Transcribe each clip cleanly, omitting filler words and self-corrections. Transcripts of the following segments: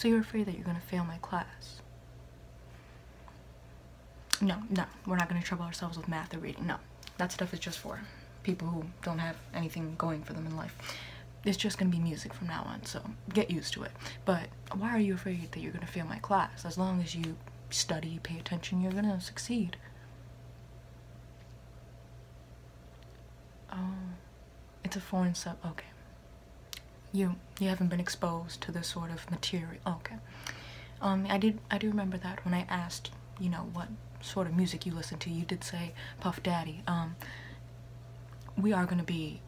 So you're afraid that you're gonna fail my class? No, no, we're not gonna trouble ourselves with math or reading. No, that stuff is just for people who don't have anything going for them in life. It's just gonna be music from now on, so get used to it. But why are you afraid that you're gonna fail my class? As long as you study, pay attention, you're gonna succeed. Oh, it's a foreign sub. Okay. You haven't been exposed to this sort of material. Okay. I do remember that when I asked, you know, what sort of music you listen to, you did say Puff Daddy. We are gonna be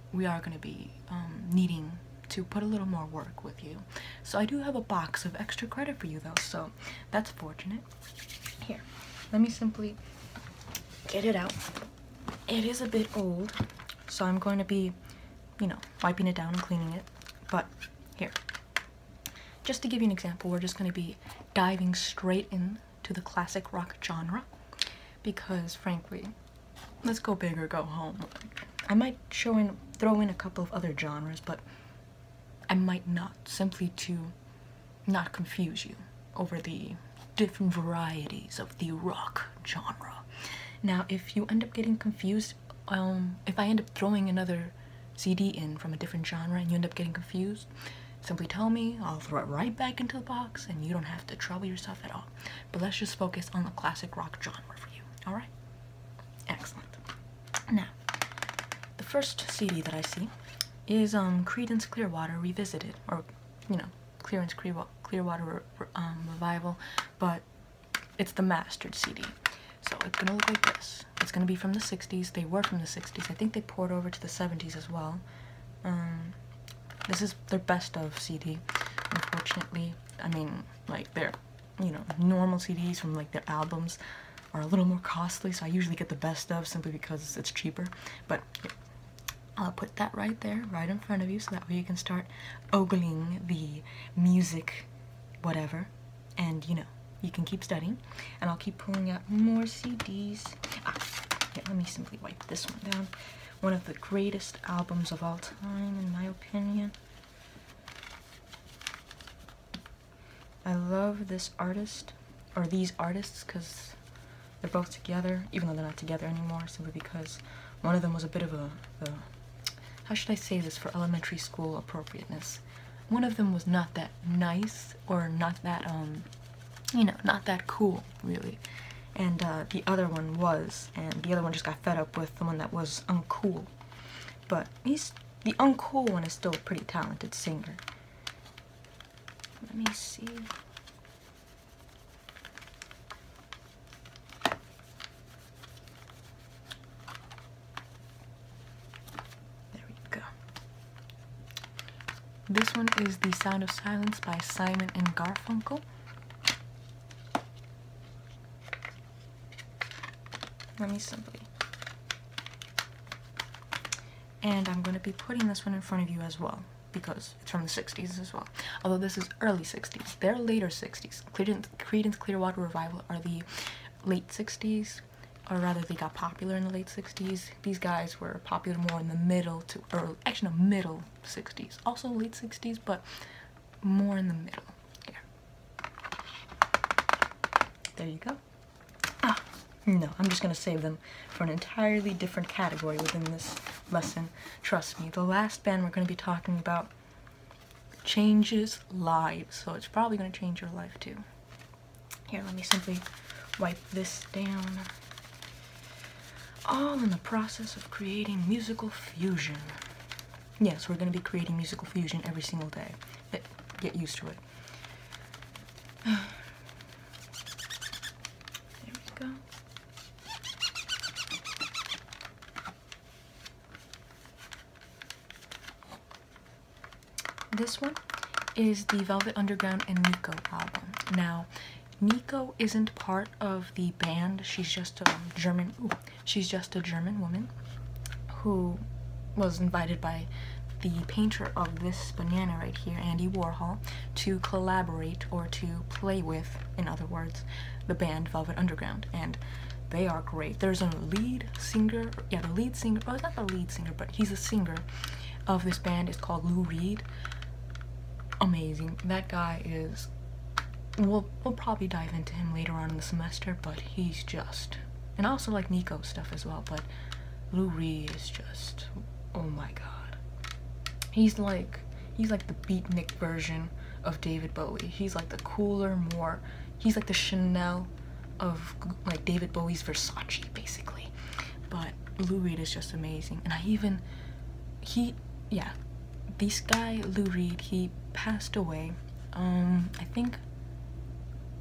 needing to put a little more work with you. So I do have a box of extra credit for you though, so that's fortunate. Here, let me simply get it out. It is a bit old, so I'm going to be, you know, wiping it down and cleaning it. But here, just to give you an example, we're just going to be diving straight into the classic rock genre because, frankly, let's go big or go home. I might throw in a couple of other genres, but I might not, simply to not confuse you over the different varieties of the rock genre. Now, if you end up getting confused, if I end up throwing another CD in from a different genre and you end up getting confused, simply tell me, I'll throw it right back into the box and you don't have to trouble yourself at all. But let's just focus on the classic rock genre for you, alright? Excellent. Now, the first CD that I see is Creedence Clearwater Revisited, or, you know, Creedence Clearwater Revival, but it's the mastered CD. So it's gonna look like this. It's gonna be from the 60s. They were from the 60s. I think they poured over to the 70s as well. This is their best of CD, unfortunately. I mean, like, their, you know, normal CDs from, like, their albums are a little more costly, so I usually get the best of simply because it's cheaper. But here, I'll put that right there, right in front of you, so that way you can start ogling the music, whatever, and, you know, you can keep studying, and I'll keep pulling out more CDs. Yeah, let me simply wipe this one down. One of the greatest albums of all time, in my opinion. I love this artist, or these artists, because they're both together, even though they're not together anymore, simply because one of them was a bit of a how should I say this for elementary school appropriateness? One of them was not that nice, or not that, you know, not that cool, really. And the other one was, and the other one just got fed up with the one that was uncool. But the uncool one is still a pretty talented singer. Let me see. There we go. This one is The Sound of Silence by Simon and Garfunkel. Let me simply. And I'm going to be putting this one in front of you as well, because it's from the 60s as well. Although this is early 60s. They're later 60s. Creedence Clearwater Revival are the late 60s, or rather they got popular in the late 60s. These guys were popular more in the middle to early, actually no, middle 60s. Also late 60s, but more in the middle. Here. There you go. No, I'm just going to save them for an entirely different category within this lesson. Trust me, the last band we're going to be talking about changes lives, so it's probably going to change your life too. Here, let me simply wipe this down. All in the process of creating musical fusion. Yes, we're going to be creating musical fusion every single day. But get used to it. There we go. This one is the Velvet Underground and Nico album. Now, Nico isn't part of the band. She's just a German woman who was invited by the painter of this banana right here, Andy Warhol, to collaborate or to play with, in other words, the band Velvet Underground. And they are great. There's a lead singer, yeah, the lead singer, oh, it's not the lead singer, but he's a singer of this band. It's called Lou Reed. Amazing. That guy is we'll probably dive into him later on in the semester, but he's just, and I also like Nico's stuff as well, but Lou Reed is just, oh my god. He's like the beatnik version of David Bowie. He's like the cooler, more, he's like the Chanel of like David Bowie's Versace basically. But Lou Reed is just amazing. And this guy Lou Reed, he passed away I think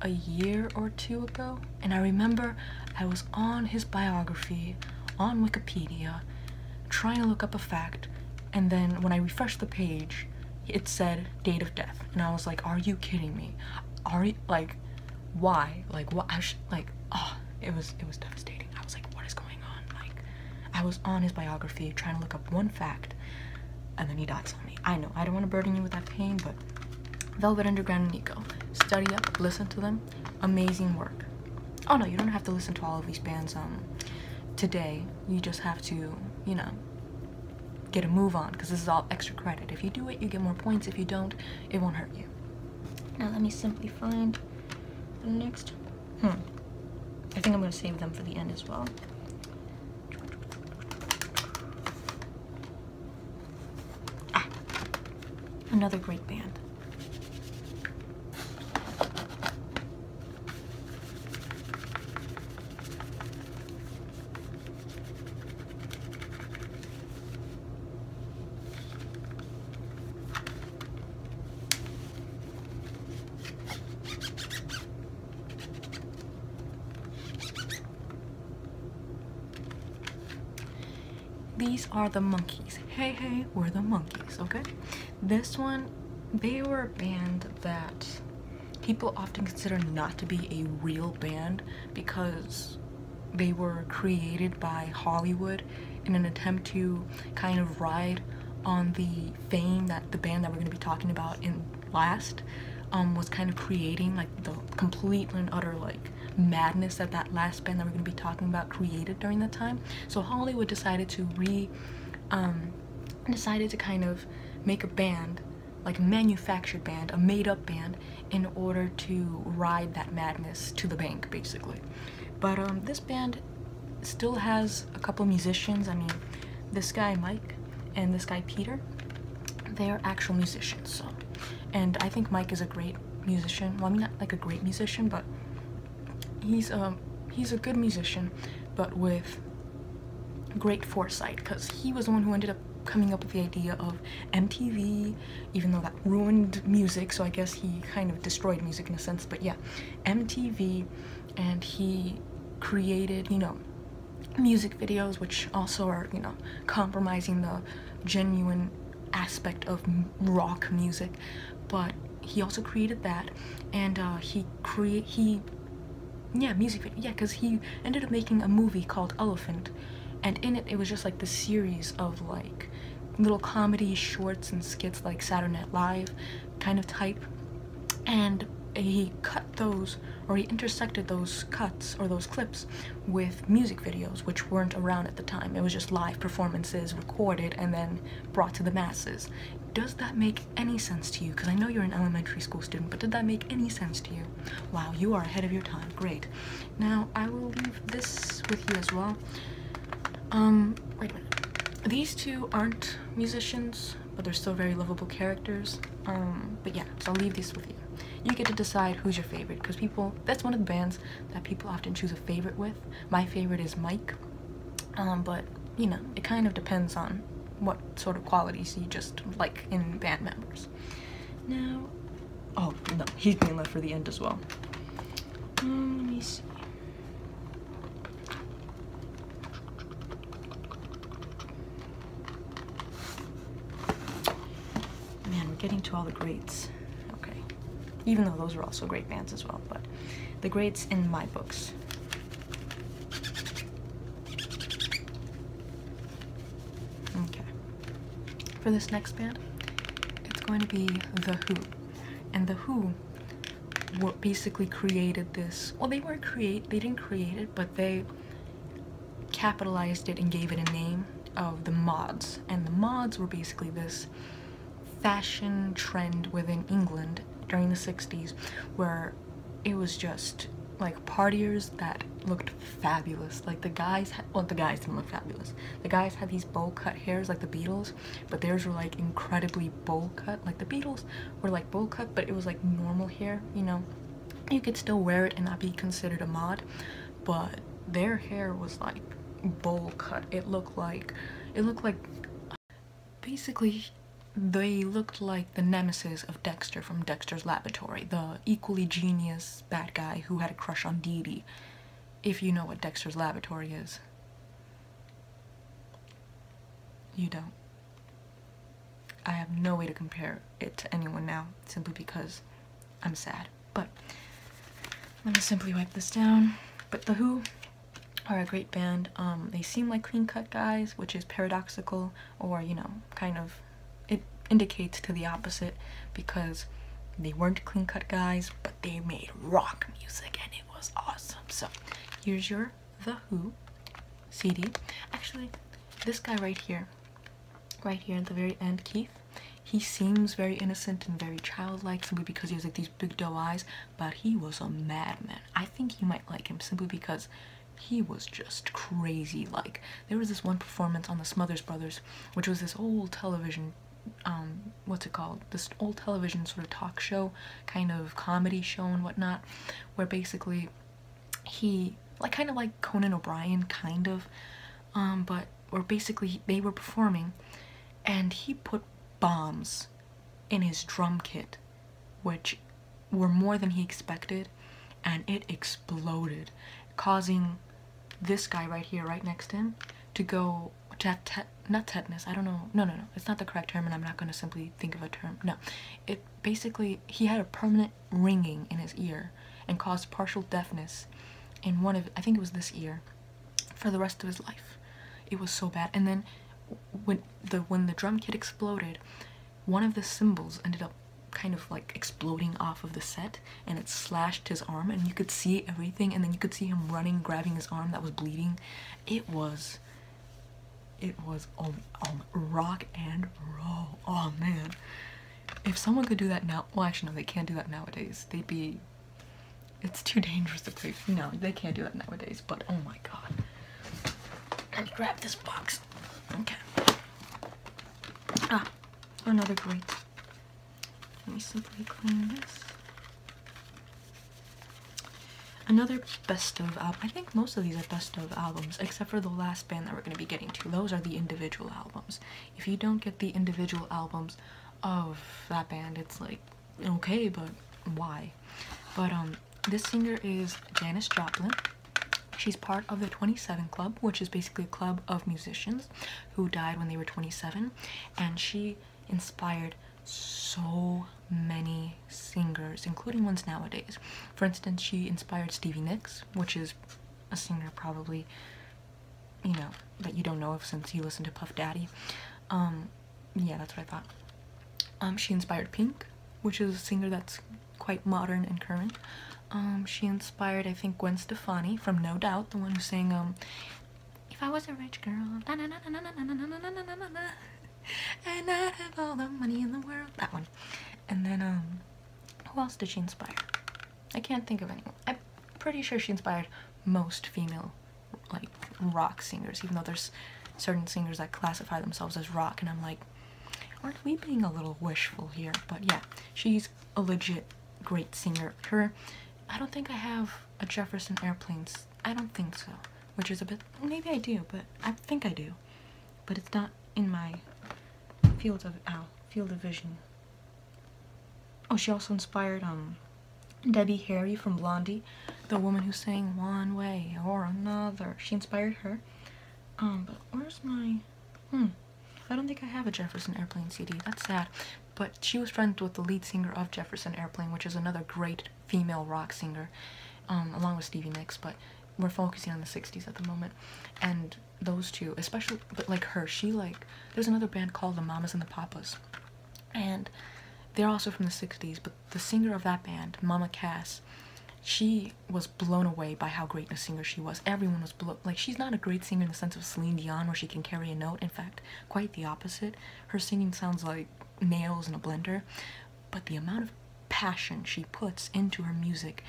a year or two ago, and I remember I was on his biography on Wikipedia trying to look up a fact, and then when I refreshed the page it said date of death, and I was like, are you kidding me? Are you, like, why? Like, what? Oh, it was devastating. I was like, what is going on? Like, I was on his biography trying to look up one fact, and then he died suddenly. I know, I don't want to burden you with that pain, but Velvet Underground and Nico, study up, listen to them, amazing work. Oh no, you don't have to listen to all of these bands today. You just have to, you know, get a move on, because this is all extra credit. If you do it, you get more points. If you don't, it won't hurt you. Now let me simply find the next. I think I'm gonna save them for the end as well. Another great band. These are the Monkees. Hey, hey, we're the Monkees, okay? This one, they were a band that people often consider not to be a real band because they were created by Hollywood in an attempt to kind of ride on the fame that the band that we're going to be talking about in last was kind of creating, like the complete and utter like madness that that last band that we're going to be talking about created during that time. So Hollywood decided to kind of make a band, like a manufactured band, a made-up band, in order to ride that madness to the bank, basically. But this band still has a couple musicians. I mean, this guy Mike and this guy Peter, they're actual musicians. So, and I think Mike is a great musician. Well, I mean, not like a great musician, but he's a good musician, but with great foresight, because he was the one who ended up coming up with the idea of MTV, even though that ruined music, so I guess he kind of destroyed music in a sense. But yeah, MTV, and he created, you know, music videos which also are, you know, compromising the genuine aspect of rock music. But he also created that, and music video, yeah, because he ended up making a movie called Elephant, and in it was just like the series of like little comedy shorts and skits, like Saturday Night Live kind of type, and he cut those, or he intersected those cuts or those clips with music videos which weren't around at the time. It was just live performances recorded and then brought to the masses. Does that make any sense to you? Because I know you're an elementary school student, but did that make any sense to you? Wow, you are ahead of your time. Great. Now I will leave this with you as well. Wait a minute. These two aren't musicians, but they're still very lovable characters. But yeah, so I'll leave this with you. You get to decide who's your favorite, because that's one of the bands that people often choose a favorite with. My favorite is Mike, but you know, it kind of depends on what sort of qualities you just like in band members. Now, oh no, he's being left for the end as well. Let me see. Man, we're getting to all the greats. Okay, even though those are also great bands as well, but the greats in my books. Okay, for this next band, it's going to be The Who. And The Who basically created this, well, they didn't create it, but they capitalized it and gave it a name of the Mods. And the Mods were basically this fashion trend within England during the 60s where it was just like partiers that looked fabulous. Like the guys well, the guys didn't look fabulous. The guys had these bowl cut hairs like the Beatles, but theirs were like incredibly bowl cut. Like the Beatles were like bowl cut, but it was like normal hair, you know. You could still wear it and not be considered a mod, but their hair was like bowl cut. It looked like basically they looked like the nemesis of Dexter from Dexter's Laboratory, the equally genius bad guy who had a crush on Dee Dee, if you know what Dexter's Laboratory is. You don't. I have no way to compare it to anyone now, simply because I'm sad. But let me simply wipe this down. But The Who are a great band. They seem like clean-cut guys, which is paradoxical, or, you know, kind of, it indicates to the opposite, because they weren't clean-cut guys, but they made rock music, and it was awesome. So, here's your The Who CD. Actually, this guy right here at the very end, Keith, he seems very innocent and very childlike simply because he has like these big doe eyes, but he was a madman. I think you might like him simply because he was just crazy. Like, there was this one performance on the Smothers Brothers, which was this old television, what's it called? This old television sort of talk show, kind of comedy show and whatnot, where basically he, like, kind of like Conan O'Brien, kind of, but where basically they were performing, and he put bombs in his drum kit, which were more than he expected, and it exploded, causing this guy right here, right next to him, to go to have not tetanus, I don't know, no, it's not the correct term, and I'm not going to simply think of a term, no. It basically, he had a permanent ringing in his ear and caused partial deafness in one of, I think it was this ear, for the rest of his life. It was so bad. And then when the drum kit exploded, one of the cymbals ended up kind of like exploding off of the set, and it slashed his arm, and you could see everything, and then you could see him running, grabbing his arm that was bleeding. It was rock and roll. Oh man, if someone could do that now, well actually no, they can't do that nowadays. It's too dangerous to play. No, they can't do that nowadays, but oh my god. Let me grab this box. Okay. Ah, another grate. Let me simply clean this. Another best of album. I think most of these are best of albums, except for the last band that we're going to be getting to. Those are the individual albums. If you don't get the individual albums of that band, it's like, okay, but why? But this singer is Janis Joplin. She's part of the 27 Club, which is basically a club of musicians who died when they were 27, and she inspired so many singers, including ones nowadays. For instance, she inspired Stevie Nicks, which is a singer probably, you know, that you don't know of since you listen to Puff Daddy. Yeah, that's what I thought. She inspired Pink, which is a singer that's quite modern and current. She inspired, I think, Gwen Stefani from No Doubt, the one who sang, If I Was a Rich Girl, na na na na na na na na na na na na, and I'd have all the money in the world. That one. And then, who else did she inspire? I can't think of anyone. I'm pretty sure she inspired most female, like, rock singers, even though there's certain singers that classify themselves as rock, and I'm like, aren't we being a little wishful here? But yeah, she's a legit great singer. I don't think I have a Jefferson Airplanes. I don't think so. Which is a bit, maybe I do, but I think I do. But it's not in my field of vision. Oh, she also inspired Debbie Harry from Blondie, the woman who sang One Way or Another. She inspired her. But where's my I don't think I have a Jefferson Airplane CD. That's sad. But she was friends with the lead singer of Jefferson Airplane, which is another great female rock singer, along with Stevie Nicks, but we're focusing on the 60s at the moment. And those two, especially, but like her, there's another band called the Mamas and the Papas, and they're also from the 60s, but the singer of that band, Mama Cass, she was blown away by how great a singer she was. Everyone was like, she's not a great singer in the sense of Celine Dion, where she can carry a note. In fact, quite the opposite. Her singing sounds like nails in a blender, but the amount of passion she puts into her music,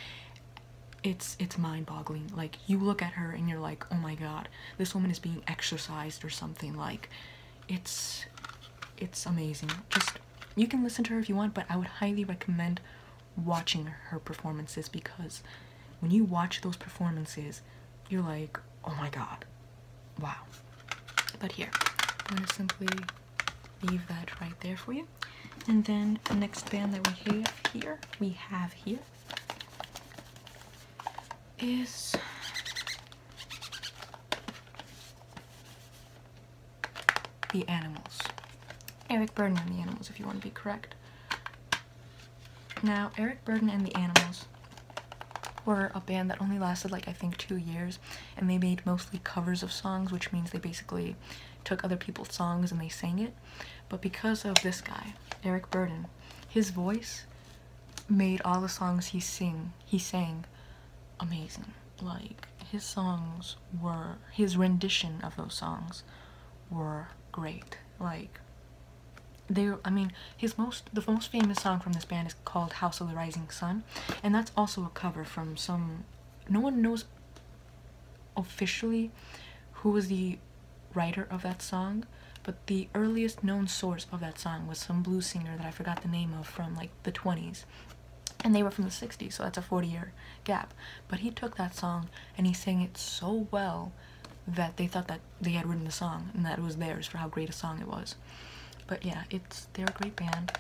it's mind-boggling. Like, you look at her and you're like, oh my god, this woman is being exercised or something. Like, it's amazing. Just, you can listen to her if you want, but I would highly recommend watching her performances, because when you watch those performances, you're like, oh my god, wow. But here, I'm gonna simply leave that right there for you. And then the next band that we have here is The Animals. Eric Burdon and The Animals, if you want to be correct. Now, Eric Burdon and The Animals were a band that only lasted like, I think, 2 years, and they made mostly covers of songs, which means they basically took other people's songs and they sang it. But because of this guy, Eric Burdon, his voice made all the songs he sang amazing. Like, his songs were, his rendition of those songs were great. Like, I mean, the most famous song from this band is called House of the Rising Sun, and that's also a cover from some, no one knows officially who was the writer of that song, but the earliest known source of that song was some blues singer that I forgot the name of, from like the 20s, and they were from the 60s, so that's a 40-year gap. But he took that song and he sang it so well that they thought that they had written the song and that it was theirs for how great a song it was. But yeah, they're a great band.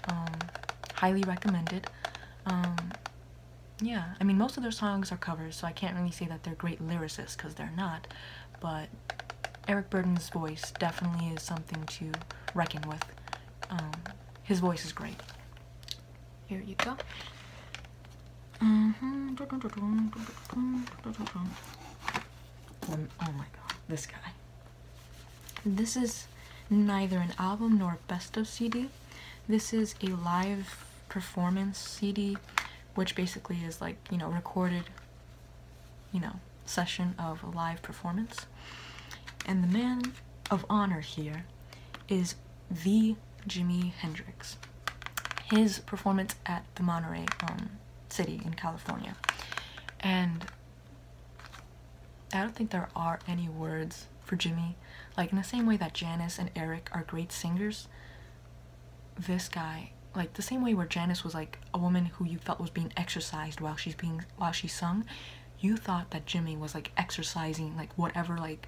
Highly recommended. Yeah, I mean, most of their songs are covers, so I can't really say that they're great lyricists, because they're not. But Eric Burdon's voice definitely is something to reckon with. His voice is great. Here you go. Oh my god, this guy. This is neither an album nor a best of CD. This is a live performance CD, which basically is like, you know, recorded, you know, session of a live performance. And the man of honor here is the Jimi Hendrix. His performance at the Monterey City in California. And I don't think there are any words for Jimi. Like, in the same way that Janis and Eric are great singers, this guy, like the same way where Janis was like a woman who you felt was being exercised while she sung, you thought that Jimi was like exercising like whatever like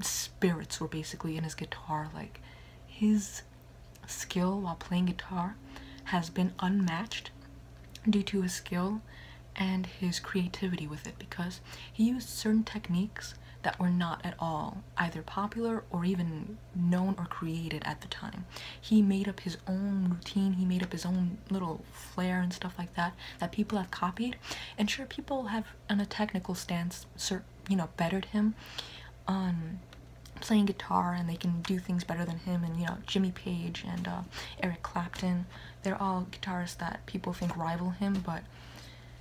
spirits were basically in his guitar. Like, his skill while playing guitar has been unmatched due to his skill and his creativity with it, because he used certain techniques that were not at all either popular or even known or created at the time. He made up his own routine, he made up his own little flair and stuff like that people have copied. And sure, people have on a technical stance, you know, bettered him on playing guitar, and they can do things better than him. And you know, Jimmy Page and Eric Clapton, they're all guitarists that people think rival him. But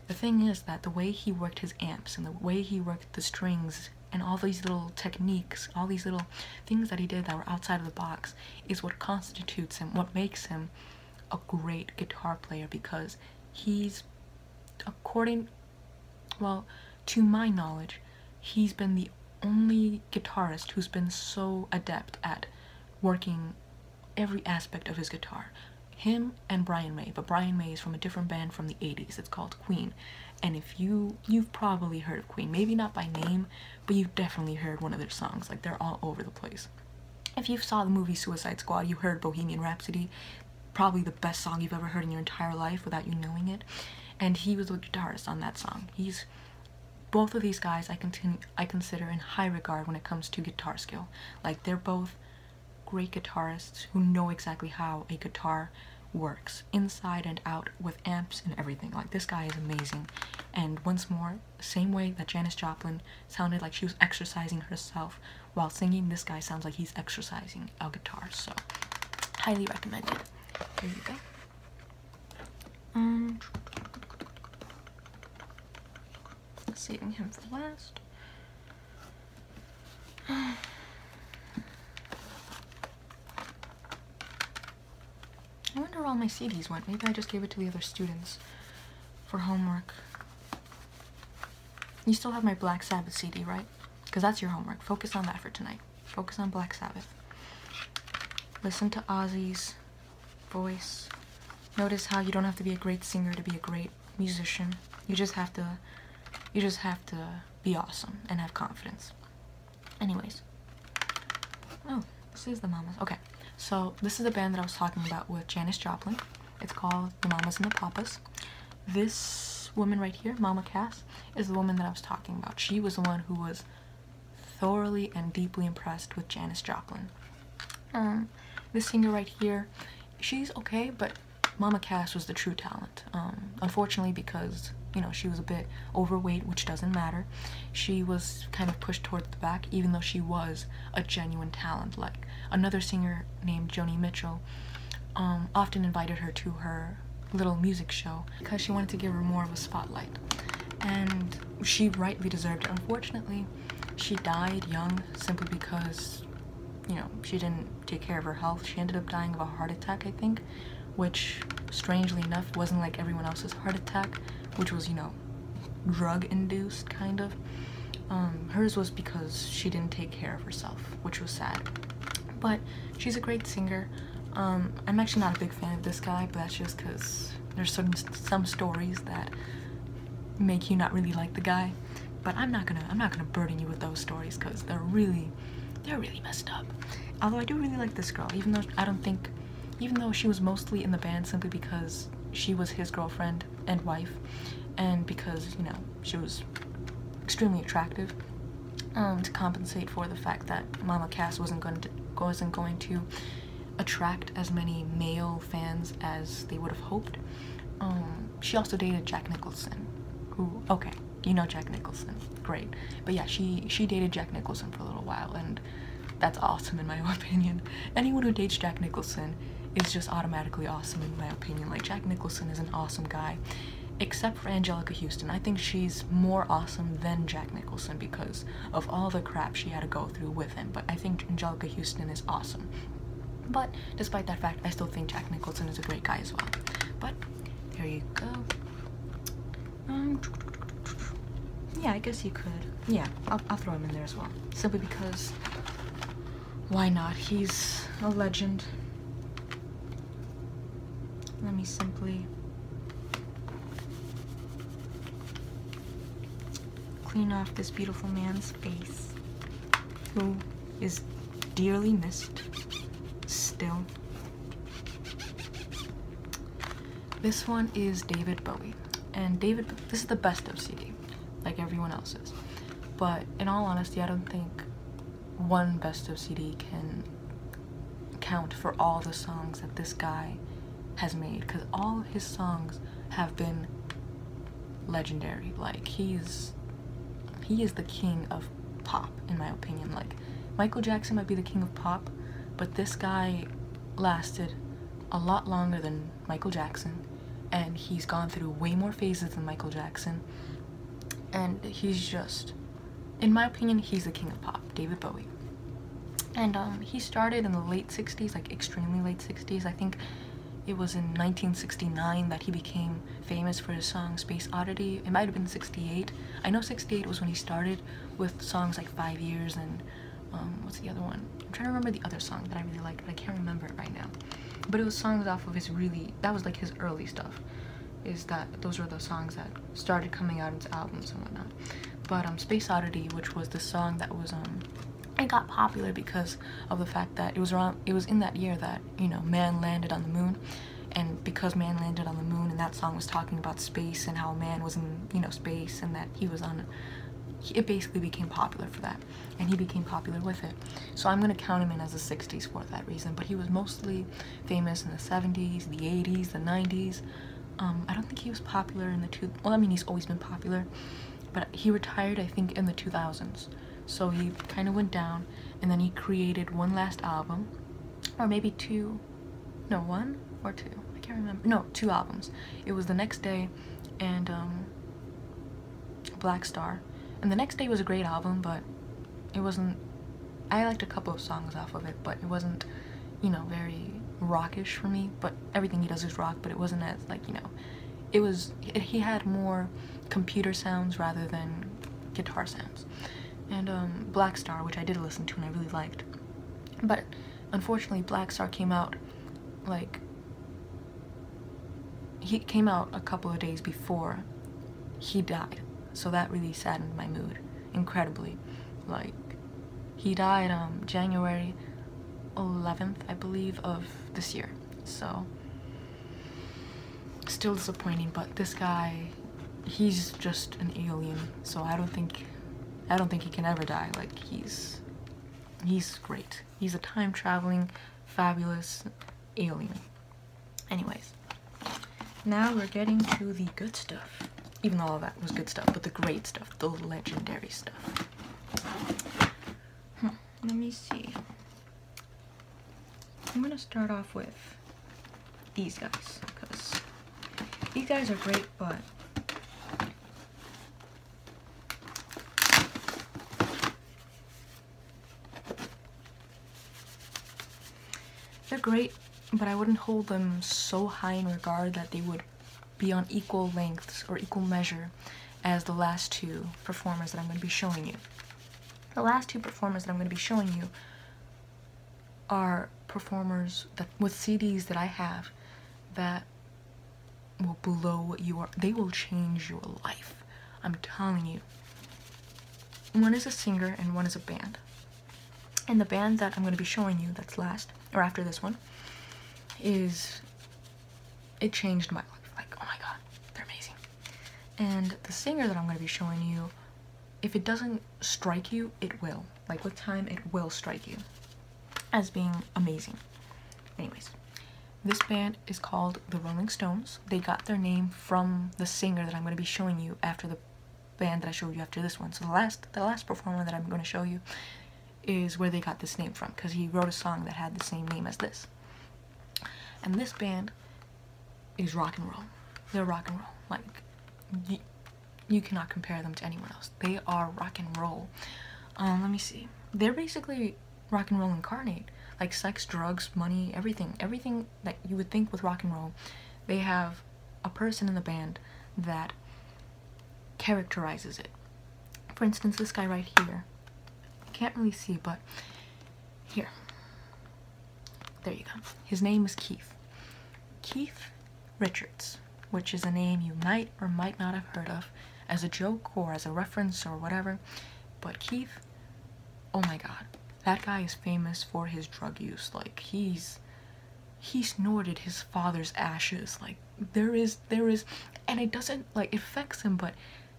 the thing is that the way he worked his amps and the way he worked the strings and all these little techniques, all these little things that he did that were outside of the box, is what constitutes him, what makes him a great guitar player. Because he's, well, to my knowledge, he's been the only guitarist who's been so adept at working every aspect of his guitar. Him and Brian May, but Brian May is from a different band from the 80s. It's called Queen. And if you've probably heard of Queen, maybe not by name, but you've definitely heard one of their songs. Like, they're all over the place. If you saw the movie Suicide Squad, you heard Bohemian Rhapsody, probably the best song you've ever heard in your entire life without you knowing it. And he was the guitarist on that song. Both of these guys I consider in high regard when it comes to guitar skill. Like, they're both great guitarists who know exactly how a guitar works inside and out with amps and everything. Like, this guy is amazing. And once more, same way that Janis Joplin sounded like she was exercising herself while singing, this guy sounds like he's exercising a guitar. So highly recommended. Here you go. Saving him for last. I wonder where all my CDs went. Maybe I just gave it to the other students. for homework, you still have my Black Sabbath CD, right? Because that's your homework. Focus on that for tonight. Focus on Black Sabbath. Listen to Ozzy's voice. Notice how you don't have to be a great singer to be a great musician. You just have to be awesome and have confidence. Anyways. Oh, this is the Mamas. Okay, so this is the band that I was talking about with Janis Joplin. It's called the Mamas and the Papas. This woman right here, Mama Cass, is the woman that I was talking about. She was the one who was thoroughly and deeply impressed with Janis Joplin. This singer right here, she's okay, but Mama Cass was the true talent. Unfortunately, because, you know, she was a bit overweight, which doesn't matter, she was kind of pushed towards the back, even though she was a genuine talent. Like, another singer named Joni Mitchell often invited her to her little music show because she wanted to give her more of a spotlight. And she rightly deserved it. Unfortunately, she died young simply because, you know, she didn't take care of her health. She ended up dying of a heart attack, I think, which, strangely enough, wasn't like everyone else's heart attack, which was, you know, drug-induced, kind of. Hers was because she didn't take care of herself, which was sad. But she's a great singer. I'm actually not a big fan of this guy, but that's just because there's some stories that make you not really like the guy. But I'm not gonna burden you with those stories because they're really messed up. Although I do really like this girl, even though she was mostly in the band simply because she was his girlfriend and wife, and because, you know, she was extremely attractive, to compensate for the fact that Mama Cass wasn't going to attract as many male fans as they would have hoped. She also dated Jack Nicholson, who, okay, you know Jack Nicholson, great. But yeah, she dated Jack Nicholson for a little while, and that's awesome in my opinion. Anyone who dates Jack Nicholson is just automatically awesome in my opinion. Like, Jack Nicholson is an awesome guy, except for Anjelica Huston. I think she's more awesome than Jack Nicholson because of all the crap she had to go through with him, but I think Anjelica Huston is awesome. But despite that fact, I still think Jack Nicholson is a great guy as well. But there you go. Yeah, I guess you could. Yeah, I'll throw him in there as well. Simply because, why not? He's a legend. Let me simply clean off this beautiful man's face, who is dearly missed still. This one is David Bowie, and this is the best of CD, like everyone else's. But in all honesty, I don't think one best of CD can count for all the songs that this guy has made, because all of his songs have been legendary. Like, he is the king of pop, in my opinion. Like, Michael Jackson might be the king of pop, but this guy lasted a lot longer than Michael Jackson, and he's gone through way more phases than Michael Jackson, and he's just, in my opinion, he's the king of pop, David Bowie. And he started in the late 60s, like extremely late 60s. I think it was in 1969 that he became famous for his song Space Oddity. It might have been 68. I know 68 was when he started with songs like 5 Years and what's the other one? I'm trying to remember the other song that I really liked, but I can't remember it right now. But it was songs off of his that was like his early stuff. Those were the songs that started coming out into albums and whatnot. But Space Oddity, which was the song that was it got popular because of the fact that it was in that year that, you know, man landed on the moon. And because man landed on the moon, and that song was talking about space and how man was in, you know, space, and that he was on, it basically became popular for that, and he became popular with it. So I'm gonna count him in as the 60s for that reason. But he was mostly famous in the 70s, the 80s, the 90s. I don't think he was popular in the well, I mean, he's always been popular, but he retired, I think, in the 2000s. So he kind of went down, and then he created one last album, or maybe two, no, one or two, I can't remember. No, 2 albums. It was The Next Day and Black Star. And The Next Day was a great album, but it wasn't, I liked a couple of songs off of it, but it wasn't, you know, very rockish for me. But everything he does is rock, but it wasn't as, like, you know, he had more computer sounds rather than guitar sounds. And Black Star, which I did listen to and I really liked, but unfortunately Black Star came out like, he came out a couple of days before he died, so that really saddened my mood incredibly. Like, he died January 11th, I believe, of this year, so still disappointing. But this guy, he's just an alien, so I don't think he can ever die. Like, he's great. He's a time-traveling, fabulous alien. Anyways, now we're getting to the good stuff. Even though all of that was good stuff, but the great stuff, the legendary stuff. Let me see. I'm gonna start off with these guys, because these guys are great, but they're great, but I wouldn't hold them so high in regard that they would be on equal lengths or equal measure as the last two performers that I'm going to be showing you. The last two performers that I'm going to be showing you are performers that with CDs that I have that will blow your, they will change your life. I'm telling you. One is a singer and one is a band. And the band that I'm going to be showing you that's last, or after this one, it changed my life. Like, oh my god, they're amazing. And the singer that I'm going to be showing you, if it doesn't strike you, it will. Like, with time, it will strike you as being amazing. Anyways, this band is called the Rolling Stones. They got their name from the singer that I'm going to be showing you after the band that I showed you after this one. So the last performer that I'm going to show you is where they got this name from, because he wrote a song that had the same name as this. And this band is rock and roll. They're rock and roll. Like, you cannot compare them to anyone else. They are rock and roll. Let me see. They're basically rock and roll incarnate. Like, sex, drugs, money, everything. Everything that you would think with rock and roll. They have a person in the band that characterizes it. For instance, this guy right here. You can't really see, but here. There you go. His name is Keith. Keith Richards, which is a name you might or might not have heard of as a joke or as a reference or whatever. But Keith, oh my god, that guy is famous for his drug use. Like, he snorted his father's ashes. Like, there is, and it doesn't, like, it affects him, but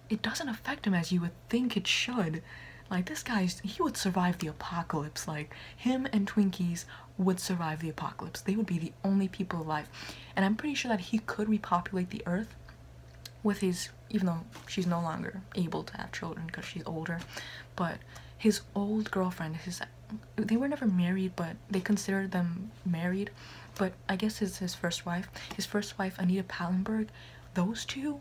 it doesn't affect him as you would think it should. Like, this guy's, he would survive the apocalypse. Like, him and Twinkies would survive the apocalypse. They would be the only people alive. And I'm pretty sure that he could repopulate the earth with his, even though she's no longer able to have children because she's older, but his old girlfriend, they were never married, but they considered them married, but I guess his first wife, Anita Pallenberg, those two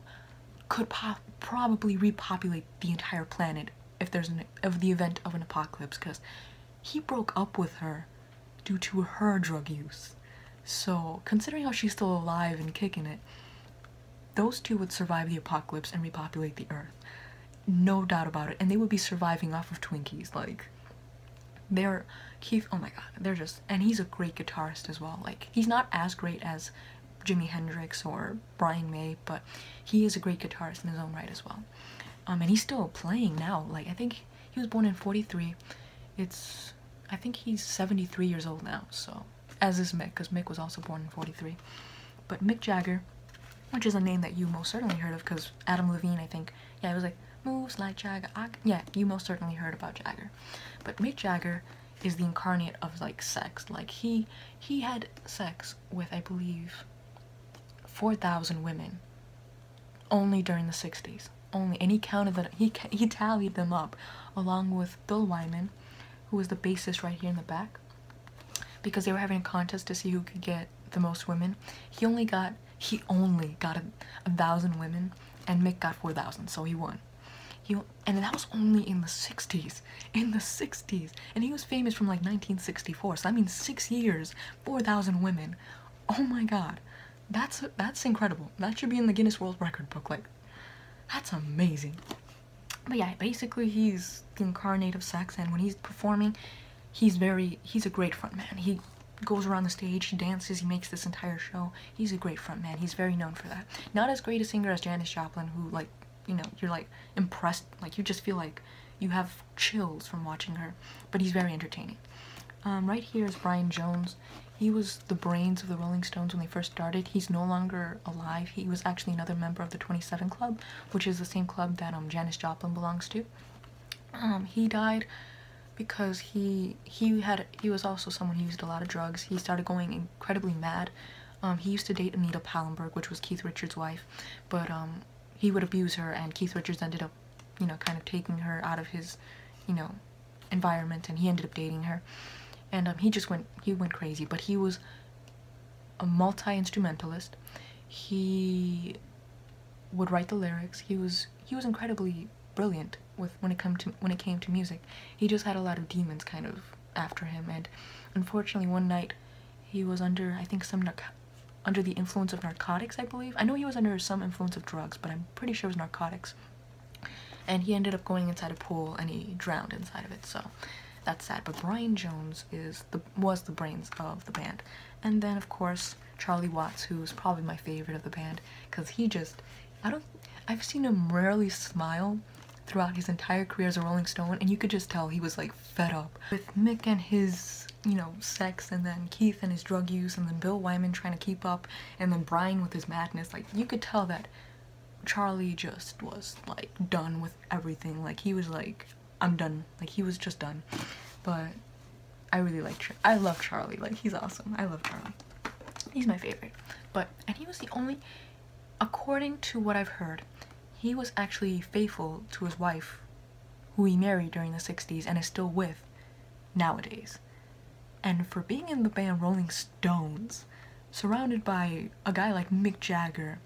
could probably repopulate the entire planet if there's the event of an apocalypse, because he broke up with her due to her drug use. So, considering how she's still alive and kicking it, those two would survive the apocalypse and repopulate the earth. No doubt about it. And they would be surviving off of Twinkies. Like, Keith, oh my god, they're just, and he's a great guitarist as well. Like, he's not as great as Jimi Hendrix or Brian May, but he is a great guitarist in his own right as well. And he's still playing now. Like, I think he was born in 43. I think he's 73 years old now, so, as is Mick, because Mick was also born in 43. But Mick Jagger, which is a name that you most certainly heard of, because Adam Levine, I think, yeah, it was like, moves like Jagger. Yeah, you most certainly heard about Jagger. But Mick Jagger is the incarnate of, like, sex. Like, he had sex with, I believe, 4,000 women only during the 60s. Only, and he counted that, he tallied them up, along with Bill Wyman, who was the bassist right here in the back, because they were having a contest to see who could get the most women. He only got 1,000 women, and Mick got 4,000, so he won. And that was only in the 60s. In the 60s. And he was famous from, like, 1964, so that means 6 years, 4,000 women. Oh my god. that's incredible. That should be in the Guinness World Record book. Like, that's amazing. But yeah, basically he's the incarnate of sex, and when he's performing, he's a great frontman. He goes around the stage, he dances, he makes this entire show. He's a great frontman. He's very known for that. Not as great a singer as Janis Joplin, who, like, you know, you're like impressed, like you just feel like you have chills from watching her, but he's very entertaining. Right here is Brian Jones. He was the brains of the Rolling Stones when they first started. He's no longer alive. He was actually another member of the 27 Club, which is the same club that Janis Joplin belongs to. He died because he was also someone who used a lot of drugs. He started going incredibly mad. He used to date Anita Pallenberg, which was Keith Richards' wife, but he would abuse her, and Keith Richards ended up, you know, kind of taking her out of his, you know, environment, and he ended up dating her. And he went crazy, but he was a multi-instrumentalist. He would write the lyrics. He was incredibly brilliant when it came to music. He just had a lot of demons kind of after him, and unfortunately one night he was under, I think, under the influence of narcotics, I believe. I know he was under some influence of drugs, but I'm pretty sure it was narcotics. And he ended up going inside a pool and he drowned inside of it, so that's sad. But Brian Jones was the brains of the band. And then of course Charlie Watts, who's probably my favorite of the band, because I've seen him rarely smile throughout his entire career as a Rolling Stone, and you could just tell he was like fed up with Mick and his, you know, sex, and then Keith and his drug use, and then Bill Wyman trying to keep up, and then Brian with his madness. Like, you could tell that Charlie just was like done with everything. Like, he was like, I'm done. Like, he was just done. But I love Charlie. Like, he's awesome. I love Charlie. He's my favorite. And he was the only, according to what I've heard, he was actually faithful to his wife, who he married during the 60s and is still with nowadays. And for being in the band Rolling Stones, surrounded by a guy like Mick Jagger,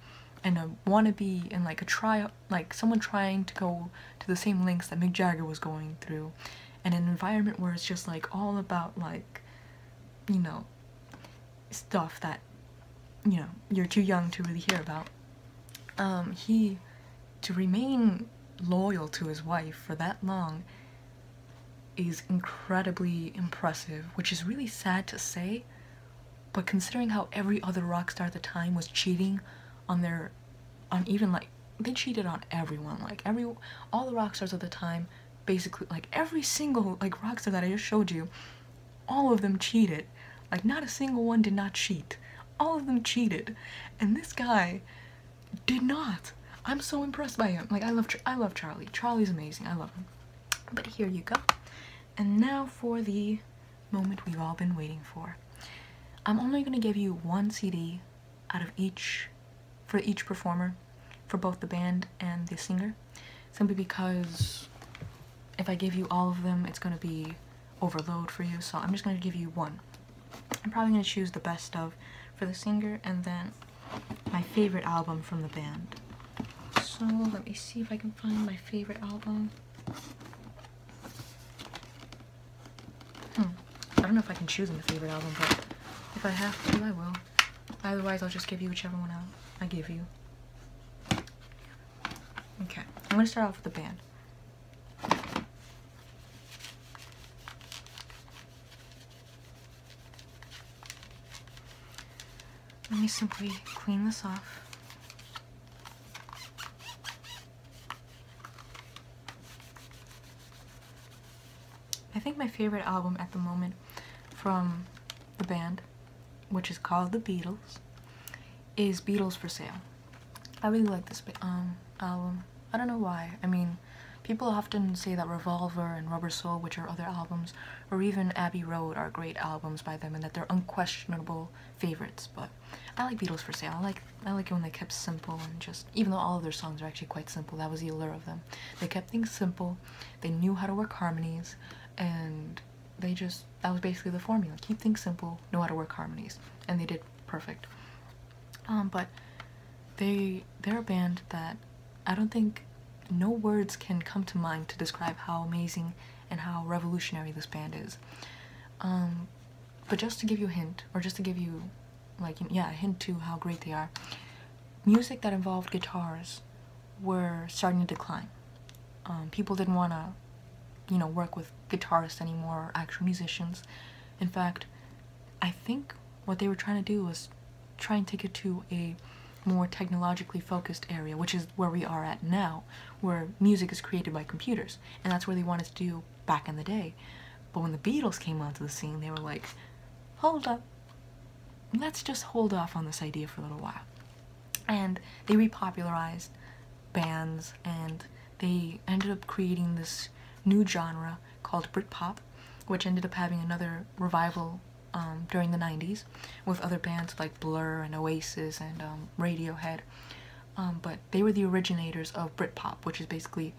and a wannabe, and like someone trying to go to the same lengths that Mick Jagger was going through, and an environment where it's just like all about, like, you know, stuff that, you know, you're too young to really hear about. To remain loyal to his wife for that long is incredibly impressive, which is really sad to say, but considering how every other rock star at the time was cheating they cheated on everyone. Like, all the rock stars at the time, basically, like, every single, like, rock star that I just showed you, all of them cheated. Like, not a single one did not cheat. All of them cheated, and this guy did not. I'm so impressed by him. Like, I love Charlie. Charlie's amazing. I love him. But here you go. And now for the moment we've all been waiting for. I'm only gonna give you one CD out of for each performer, for both the band and the singer, simply because if I give you all of them, it's gonna be overload for you, so I'm just gonna give you one. I'm probably gonna choose the best of for the singer, and then my favorite album from the band. So let me see if I can find my favorite album. I don't know if I can choose my favorite album, but if I have to, I will. Otherwise, I'll just give you whichever one I give you. Okay, I'm gonna start off with the band. Let me simply clean this off. I think my favorite album at the moment from the band, which is called The Beatles, is Beatles for Sale. I really like this album. I don't know why. I mean, people often say that Revolver and Rubber Soul, which are other albums, or even Abbey Road are great albums by them and that they're unquestionable favorites, but I like Beatles for Sale. I like it when they kept simple, and just, even though all of their songs are actually quite simple, that was the allure of them. They kept things simple, they knew how to work harmonies, and that was basically the formula. Keep things simple, know how to work harmonies, and they did perfect. But they're a band that I don't think no words can come to mind to describe how amazing and how revolutionary this band is. But just to give you a hint, or just to give you like, yeah, a hint to how great they are. Music that involved guitars were starting to decline. People didn't want to, you know, work with guitarists anymore or actual musicians. In fact, I think what they were trying to do was try and take it to a more technologically focused area, which is where we are at now, where music is created by computers, and that's where they wanted to do back in the day. But when the Beatles came onto the scene, they were like, hold up, let's just hold off on this idea for a little while. And they repopularized bands, and they ended up creating this new genre called Britpop, which ended up having another revival during the 90s with other bands like Blur and Oasis and Radiohead. But they were the originators of Britpop, which is basically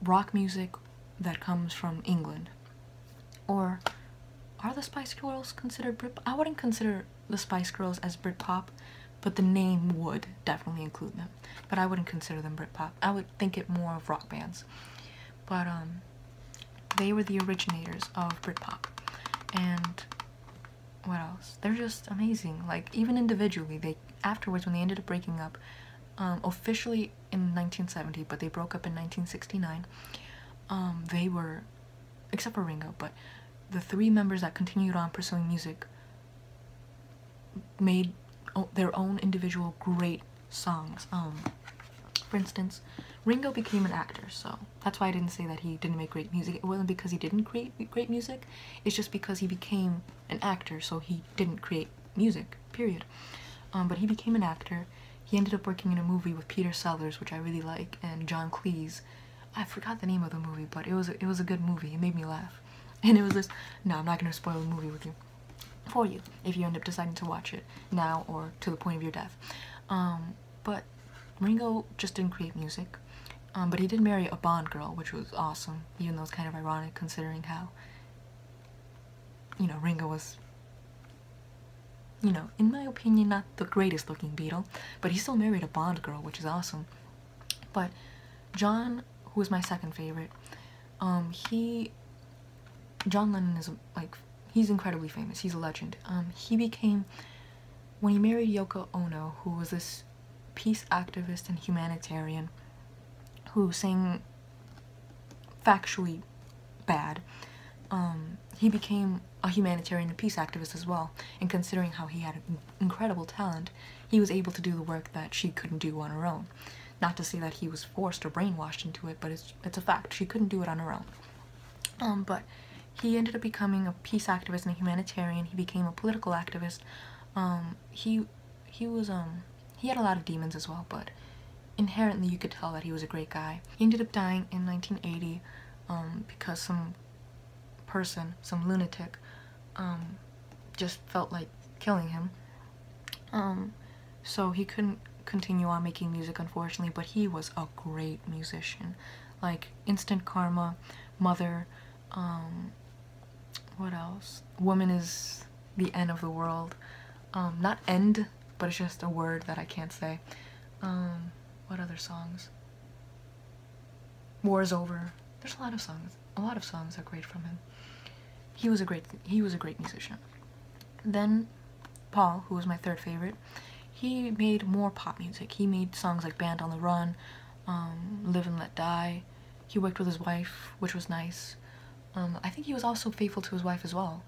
rock music that comes from England. Or are the Spice Girls considered Britpop? I wouldn't consider the Spice Girls as Britpop, but the name would definitely include them. But I wouldn't consider them Britpop. I would think it more of rock bands. But they were the originators of Britpop. And what else? They're just amazing. Like, even individually, they afterwards, when they ended up breaking up, officially in 1970, but they broke up in 1969, they were, except for Ringo, but the three members that continued on pursuing music made their own individual great songs. For instance, Ringo became an actor, so that's why I didn't say that he didn't make great music. It wasn't because he didn't create great music, it's just because he became an actor, so he didn't create music, period. But he became an actor. He ended up working in a movie with Peter Sellers, which I really like, and John Cleese. I forgot the name of the movie, but it was a good movie. It made me laugh. And it was this, no, I'm not going to spoil the movie with you, for you, if you end up deciding to watch it now or to the point of your death. But Ringo just didn't create music. But he did marry a Bond girl, which was awesome, even though it's kind of ironic considering how, you know, Ringo was, you know, in my opinion, not the greatest looking Beatle, but he still married a Bond girl, which is awesome. But John, who is my second favorite, John Lennon is, like, he's incredibly famous, he's a legend. He became, when he married Yoko Ono, who was this peace activist and humanitarian, who sang factually bad, he became a humanitarian and peace activist as well. And considering how he had incredible talent, he was able to do the work that she couldn't do on her own. Not to say that he was forced or brainwashed into it, but it's a fact. She couldn't do it on her own. But he ended up becoming a peace activist and a humanitarian. He became a political activist. He had a lot of demons as well, but inherently you could tell that he was a great guy. He ended up dying in 1980 because some lunatic, just felt like killing him. So he couldn't continue on making music, unfortunately, but he was a great musician. Like Instant Karma, Mother, what else? Woman is the End of the World. Not end, but it's just a word that I can't say. What other songs? War is Over. There's a lot of songs. A lot of songs are great from him. He was a great musician. Then Paul, who was my third favorite, he made more pop music. He made songs like Band on the Run, Live and Let Die. He worked with his wife, which was nice. I think he was also faithful to his wife as well.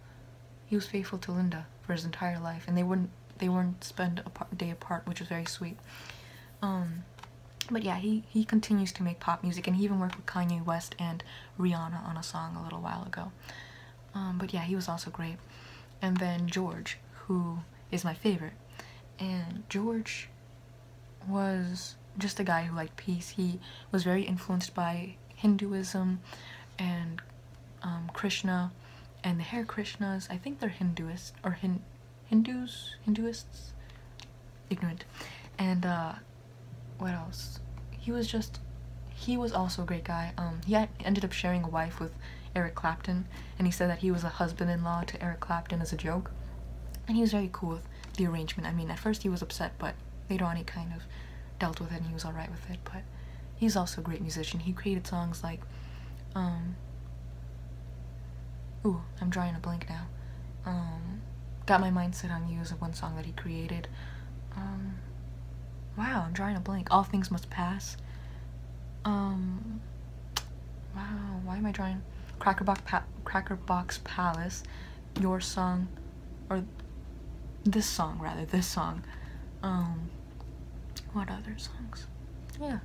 He was faithful to Linda for his entire life, and they wouldn't spend a day apart, which was very sweet. But yeah, he continues to make pop music, and he even worked with Kanye West and Rihanna on a song a little while ago. But yeah, he was also great. And then George, who is my favorite. And George was just a guy who liked peace. He was very influenced by Hinduism and Krishna and the Hare Krishnas. I think they're Hinduists, or Hinduists? Ignorant. And what else? He was also a great guy. He ended up sharing a wife with Eric Clapton, and he said that he was a husband-in-law to Eric Clapton as a joke. And he was very cool with the arrangement. I mean, at first he was upset, but later on he kind of dealt with it and he was alright with it. But he's also a great musician. He created songs like, ooh, I'm drawing a blank now. Got My Mind Set on You is one song that he created. Wow, I'm drawing a blank. All Things Must Pass. Wow, why am I drawing? Crackerbox Palace. Your Song, or this song rather, this song. What other songs? Yeah,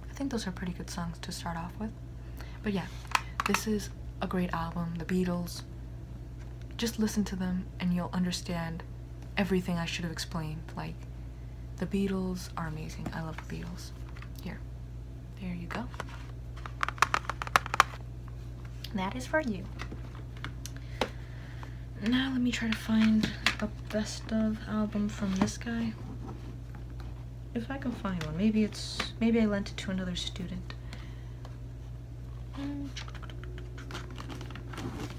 I think those are pretty good songs to start off with. But yeah, this is a great album. The Beatles, just listen to them and you'll understand everything I should have explained. Like, the Beatles are amazing. I love the Beatles. Here, there you go. That is for you. Now let me try to find a best of album from this guy. If I can find one. Maybe I lent it to another student. I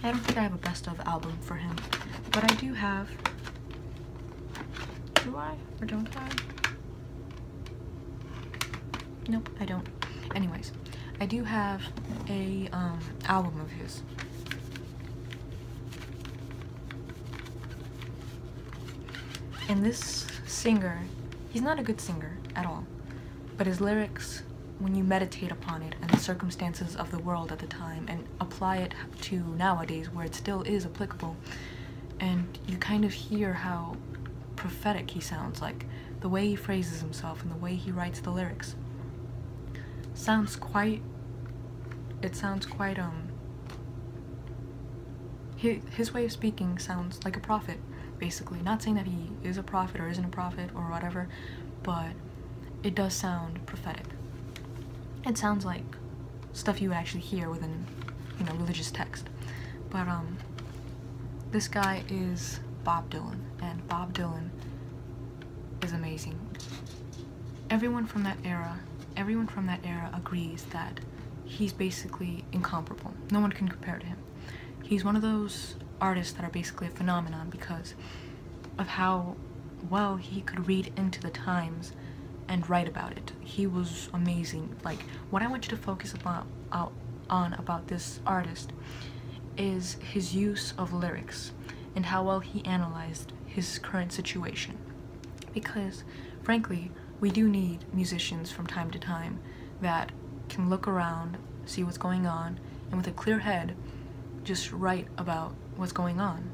don't think I have a best of album for him, but I do have. Do I or don't I? Nope, I don't. Anyways, I do have a album of his. And this singer, he's not a good singer at all, but his lyrics, when you meditate upon it and the circumstances of the world at the time and apply it to nowadays where it still is applicable, and you kind of hear how prophetic he sounds, like the way he phrases himself and the way he writes the lyrics. His way of speaking sounds like a prophet, basically. Not saying that he is a prophet or isn't a prophet or whatever, but it does sound prophetic. It sounds like stuff you would actually hear within, you know, religious text. But this guy is Bob Dylan, and Bob Dylan is amazing. Everyone from that era agrees that he's basically incomparable. No one can compare to him. He's one of those artists that are basically a phenomenon because of how well he could read into the times and write about it. He was amazing. Like, what I want you to focus on about this artist is his use of lyrics and how well he analyzed his current situation. Because, frankly, we do need musicians from time to time that can look around, see what's going on, and with a clear head, just write about what's going on.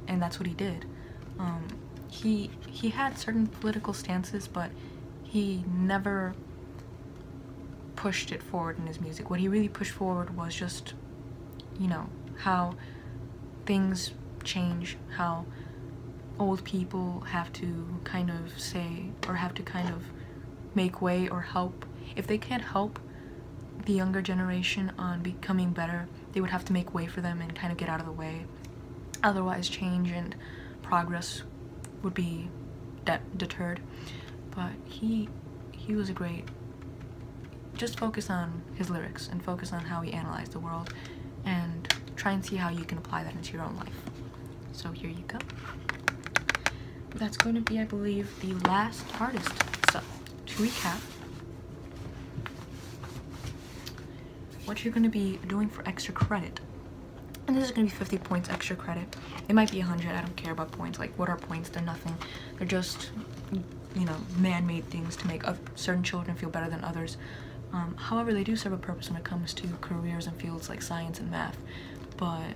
And that's what he did. He had certain political stances, but he never pushed it forward in his music. What he really pushed forward was just, you know, how things change, how old people have to kind of say, or have to kind of make way or help. If they can't help the younger generation on becoming better, they would have to make way for them and kind of get out of the way. Otherwise, change and progress would be deterred. But he was a great. Just focus on his lyrics and focus on how he analyzed the world and try and see how you can apply that into your own life. So here you go. That's going to be, I believe, the last artist. So, to recap, what you're going to be doing for extra credit. And this is going to be 50 points extra credit. It might be 100, I don't care about points. Like, what are points? They're nothing. They're just, you know, man-made things to make certain children feel better than others. However, they do serve a purpose when it comes to careers in fields like science and math. But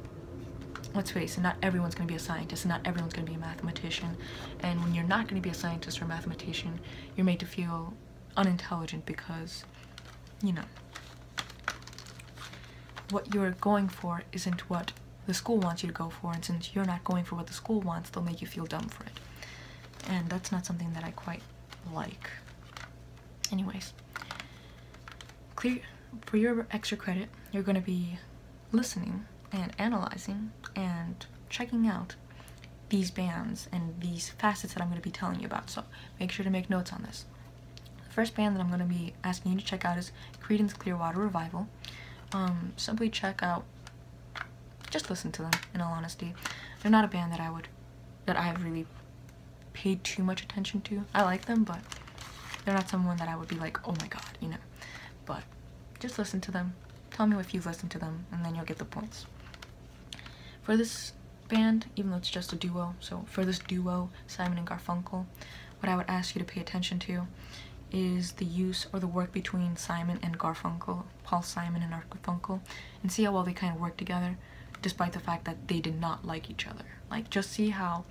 let's face it, not everyone's going to be a scientist, and not everyone's going to be a mathematician. And when you're not going to be a scientist or a mathematician, you're made to feel unintelligent because, you know, what you're going for isn't what the school wants you to go for, and since you're not going for what the school wants, they'll make you feel dumb for it. And that's not something that I quite like. Anyways, for your extra credit, you're going to be listening and analyzing and checking out these bands and these facets that I'm going to be telling you about, so make sure to make notes on this. The first band that I'm going to be asking you to check out is Creedence Clearwater Revival. Simply check out, just listen to them, in all honesty. They're not a band that I've really paid too much attention to. I like them, but they're not someone that I would be like, oh my god, you know. But just listen to them, tell me if you've listened to them, and then you'll get the points. For this band, even though it's just a duo, so for this duo, Simon and Garfunkel, what I would ask you to pay attention to is the use or the work between Simon and Garfunkel, Paul Simon and Garfunkel, and see how well they kind of work together, despite the fact that they did not like each other. Like, just see how,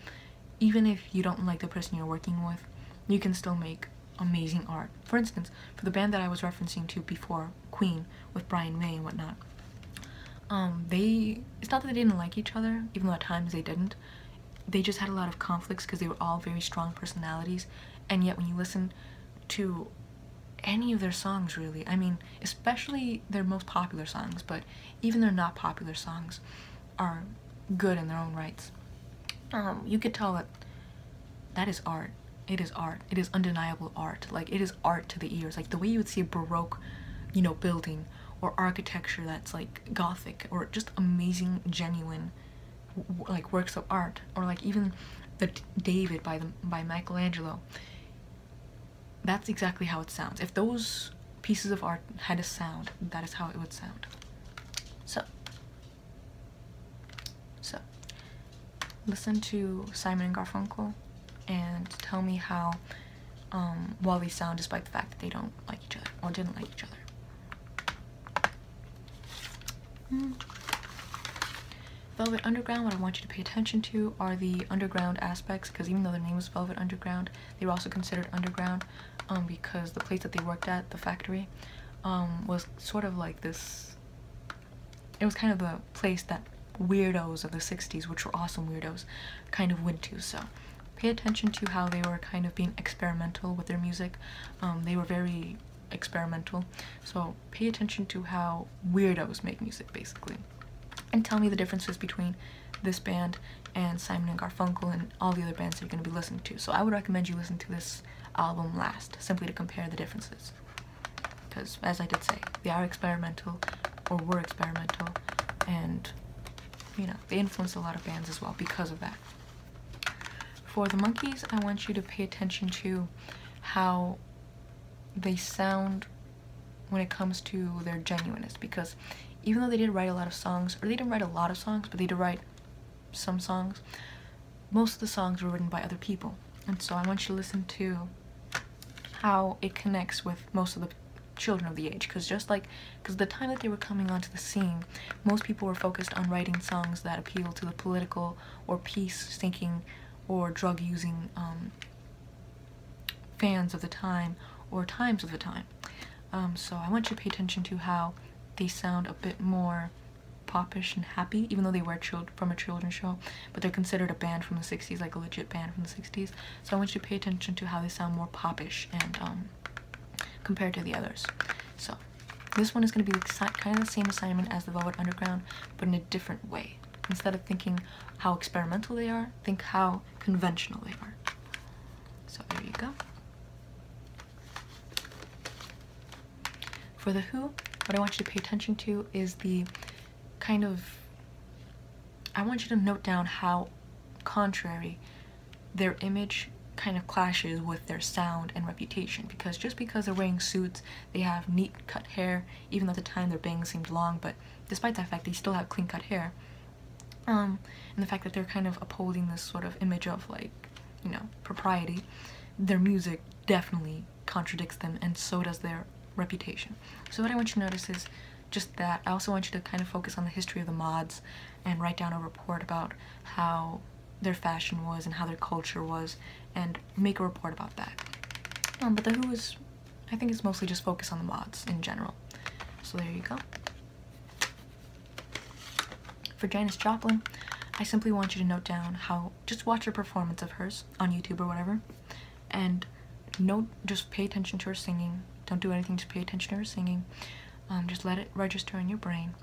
even if you don't like the person you're working with, you can still make amazing art. For instance, for the band that I was referencing to before, Queen, with Brian May and whatnot, it's not that they didn't like each other, even though at times they didn't. They just had a lot of conflicts because they were all very strong personalities, and yet when you listen to any of their songs, really, I mean, especially their most popular songs, but even their not popular songs are good in their own rights. You could tell that that is art. It is art. It is undeniable art. Like, it is art to the ears. Like, the way you would see a Baroque, you know, building, or architecture that's like Gothic, or just amazing, genuine, like, works of art, or like even the David by Michelangelo. That's exactly how it sounds. If those pieces of art had a sound, that is how it would sound. So listen to Simon and Garfunkel and tell me how well they sound, despite the fact that they don't like each other or didn't like each other. Velvet Underground, what I want you to pay attention to are the underground aspects, because even though their name was Velvet Underground, they were also considered underground because the place that they worked at, the factory, was sort of like this, it was kind of the place that weirdos of the 60s, which were awesome weirdos, kind of went to. So pay attention to how they were kind of being experimental with their music. They were very experimental, so pay attention to how weirdos make music, basically, and tell me the differences between this band and Simon and Garfunkel and all the other bands that you're going to be listening to. So I would recommend you listen to this album last, simply to compare the differences, because as I did say, they are experimental, or were experimental, and you know, they influenced a lot of bands as well because of that. For the Monkees, I want you to pay attention to how they sound when it comes to their genuineness, because even though they did write a lot of songs, or they didn't write a lot of songs, but they did write some songs, most of the songs were written by other people. And so I want you to listen to how it connects with most of the children of the age, because the time that they were coming onto the scene, most people were focused on writing songs that appeal to the political or peace-seeking or drug-using fans of the time, or times of the time. So I want you to pay attention to how they sound a bit more popish and happy, even though they were from a children's show, but they're considered a band from the 60s, like a legit band from the 60s. So I want you to pay attention to how they sound more popish and compared to the others. So this one is going to be kind of the same assignment as the Velvet Underground, but in a different way. Instead of thinking how experimental they are, think how conventional they are. So there you go. For The Who, what I want you to pay attention to is the kind of, I want you to note down how contrary their image kind of clashes with their sound and reputation, because just because they're wearing suits, they have neat cut hair, even though at the time their bangs seemed long, but despite that fact they still have clean cut hair, and the fact that they're kind of upholding this sort of image of, like, you know, propriety, their music definitely contradicts them, and so does their reputation. So what I want you to notice is just that. I also want you to kind of focus on the history of the mods and write down a report about how their fashion was and how their culture was, and make a report about that. But The Who is, I think it's mostly just focused on the mods in general. So there you go. For Janis Joplin, I simply want you to note down how, just watch a performance of hers on YouTube or whatever, and just pay attention to her singing. Don't do anything, just pay attention to her singing. Just let it register in your brain,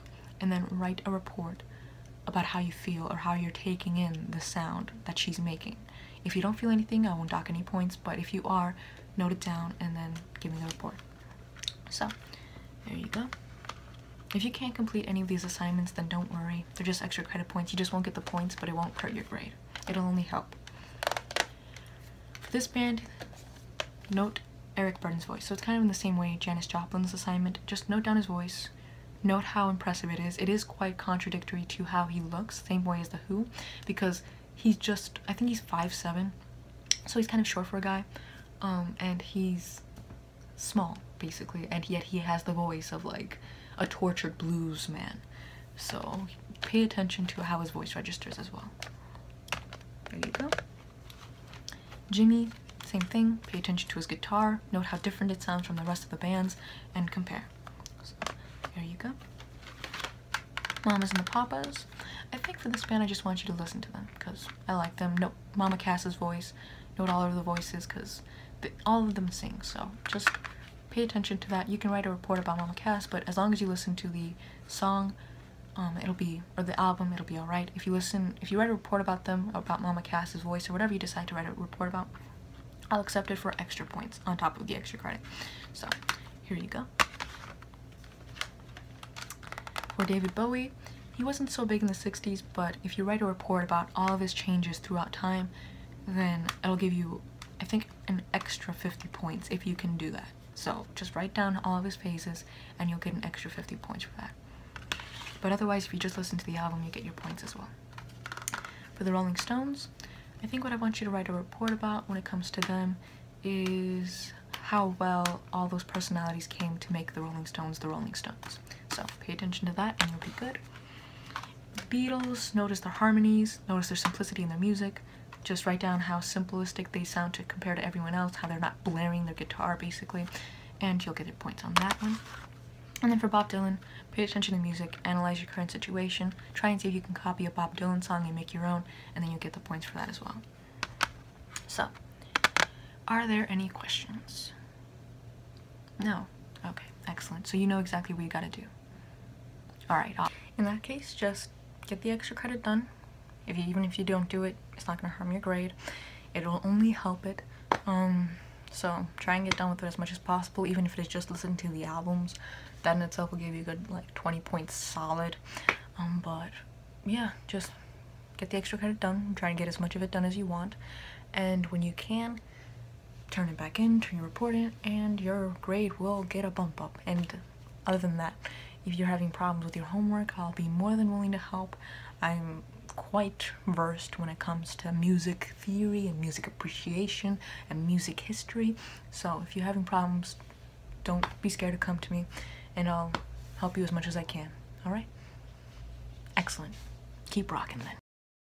and then write a report about how you feel or how you're taking in the sound that she's making. If you don't feel anything, I won't dock any points, but if you are, note it down and then give me the report. So, there you go. If you can't complete any of these assignments, then don't worry. They're just extra credit points. You just won't get the points, but it won't hurt your grade. It'll only help. For this band, note Eric Burdon's voice. So it's kind of in the same way Janis Joplin's assignment. Just note down his voice, note how impressive it is. It is quite contradictory to how he looks, same way as The Who, because he's just, I think he's 5'7", so he's kind of short for a guy, and he's small basically, and yet he has the voice of like a tortured blues man. So pay attention to how his voice registers as well. There you go. Jimmy, same thing. Pay attention to his guitar, note how different it sounds from the rest of the bands, and compare. So there you go. Mamas and the Papas. I think for this band I just want you to listen to them because I like them. Note Mama Cass's voice, note all of the voices because all of them sing, so just pay attention to that. You can write a report about Mama Cass, but as long as you listen to the song, it'll be, or the album, it'll be alright. If you write a report about them, about Mama Cass's voice, or whatever you decide to write a report about, I'll accept it for extra points on top of the extra credit. So here you go. For David Bowie, he wasn't so big in the 60s, but if you write a report about all of his changes throughout time, then it'll give you, I think, an extra 50 points if you can do that. So just write down all of his phases and you'll get an extra 50 points for that. But otherwise, if you just listen to the album, you get your points as well. For the Rolling Stones, I think what I want you to write a report about when it comes to them is how well all those personalities came to make the Rolling Stones the Rolling Stones. So pay attention to that and you'll be good. Beatles, notice their harmonies, notice their simplicity in their music. Just write down how simplistic they sound to compare to everyone else, how they're not blaring their guitar basically, and you'll get your points on that one. And then for Bob Dylan, pay attention to music, analyze your current situation, try and see if you can copy a Bob Dylan song and make your own, and then you'll get the points for that as well. So, are there any questions? No? Okay, excellent. So you know exactly what you gotta do. Alright, in that case, just get the extra credit done. Even if you don't do it, it's not gonna harm your grade. It'll only help it. So try and get done with it as much as possible, even if it is just listening to the albums. That in itself will give you a good like 20 points solid. But yeah, just get the extra credit done. Try and get as much of it done as you want. And when you can, turn it back in, turn your report in, and your grade will get a bump up. And other than that, if you're having problems with your homework, I'll be more than willing to help. I'm quite versed when it comes to music theory and music appreciation and music history. So if you're having problems, don't be scared to come to me and I'll help you as much as I can. Alright? Excellent. Keep rocking then.